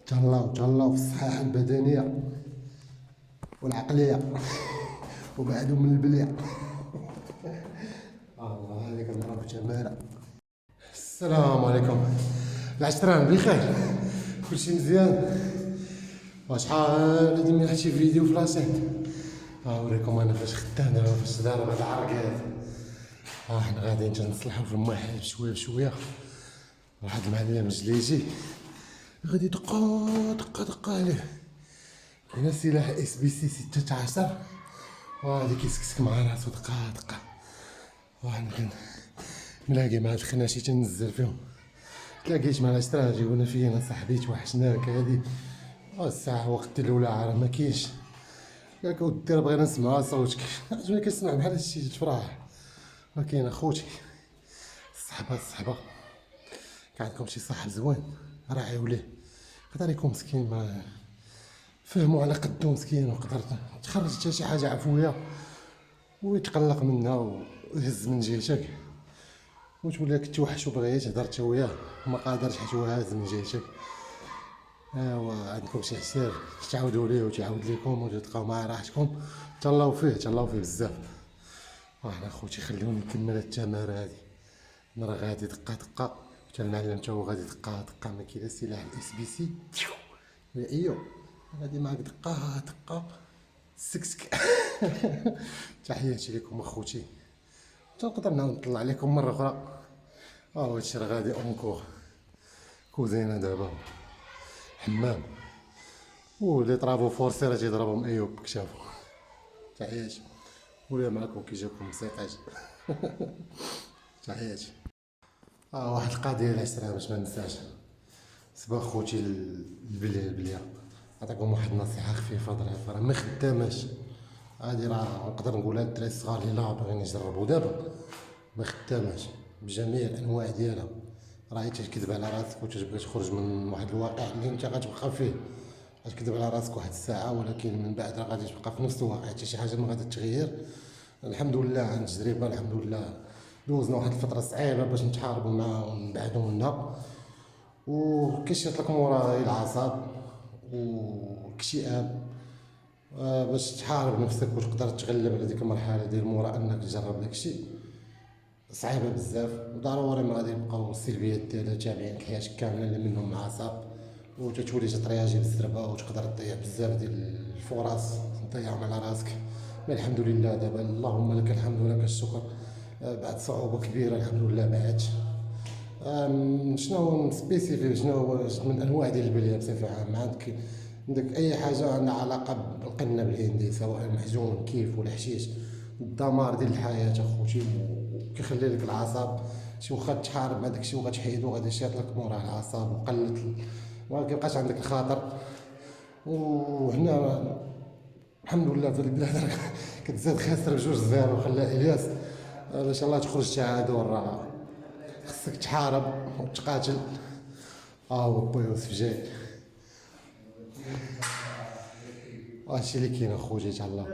تهلاو في الصحة البدنية والعقلية وبعدو من البلية. الله هذيك المرة بتمارة. السلام عليكم العشران بخير، كلشي مزيان. وشحال هادي ما شي فيديو في لاشين. نوريكم انا فاش خدام دابا، فاش دار هاد العرقات. حنا غاديين نصلحو في المحل بشويه بشويه. واحد المعلم جليجي غادي دقا دقا دقا عليه. كاين سلاح اس بي سي 16 وغادي كيسكسك مع راسو دقا دقا. وحنا ملاقي مع الخناشي تنزل فيهم. تلاقيت مع الاشتراجي وانا فينا صاحبي توحشناك هادي. الساعة وقت الاولى راه ما كاينش. قالك ودي بغينا نسمع صوتك. عجبني كنسمع بحال هادشي تفرح. ولكن اخوتي الصحبة كان عندكم شي صاحب زوين راعيو ليه. يقدر يكون مسكين ما فهموا على قدو مسكين، وقدر تخرج حتى شي حاجة عفوية ويتقلق منها ويهز من جهتك، وتولي كتوحش وبغيت تهضر تا وياه وما قادرش حيت هو هاز من جهتك. ايوا عندكم شي حساب تعاودوا ليه وتعاود ليكم وتلقاو مع راحتكم. تهلاو فيه بزاف. وانا خوتي خلوني نكمل التمارة هادي. انا راه غادي دقا دقا حتى المعلم تا هو غادي دقا دقا. ما كاين سلاح الاس بي سي يا ايوا غادي معاك دقا دقا سكسك. تحياتي لكم اخوتي. تنقدر نعاود نطلع عليكم مرة أخرى. هادشي راه غادي أونكور. كوزينة دابا حمام ولي طرافو فورسي راه تيضربهم أيوب كشافو. تحياتي. ولا معاكم كي جاكم مسيقاج. تحياتي. واحد القضية العسرة باش ما ننساش. سبا خوتي البلية نعطيكم واحد النصيحة خفيفة ظريفة، راه ما خداماش. هادي راه نقدر نقولها للدراري الصغار اللي لا باغيين يجربوا دابا. ما خداماش بجميع الانواع ديالها. راهي تكذب على راسك وتبغي تخرج من واحد الواقع اللي انت غتبقى فيه. غتكذب على راسك واحد الساعه، ولكن من بعد راه غادي تبقى في نفس الواقع، حتى شي حاجه ما غادي تغير. الحمد لله عن تجربه، الحمد لله دوزنا واحد الفتره صعيبه باش نتحاربوا معاها ونبعدوا منها. وكيشيط لك مورا العصب والاكتئاب. باش تحارب نفسك وتقدر تغلب على ديك المرحله ديال مورا انك تجرب داكشي صعيبه بزاف. وضروري ما غادي يبقاو السلبيات ديالها تابعين حياتك كامله اللي منهم عصب، وتتولي تطرياجي بالزربه وتقدر تضيع بزاف ديال الفرص تضيعهم على راسك. مي الحمد لله دابا اللهم لك الحمد ولك الشكر. بعد صعوبه كبيره الحمد لله بعد. شنو سبيسيفيك شنو هو من انواع ديال البليه بصفه عامه؟ عندك اي حاجه عندها علاقه بالقنب الهندي، سواء محجون كيف ولا حشيش. الدمار ديال الحياه اخوتي، وكيخلي لك العصب. شي واخا تحارب مع داكشي وغتحيدو غادي يشيط لك موراه العصب وقلت ما كيبقاش عندك الخاطر. وهنا الحمد لله في البلاد كتزاد خاسر بجوج زيرو خلى الياس. باش الله تخرج تعادل راه خصك تحارب وتقاتل. هو با يوسف جاي. هادشي اللي كاين اخوتي. تهلاو.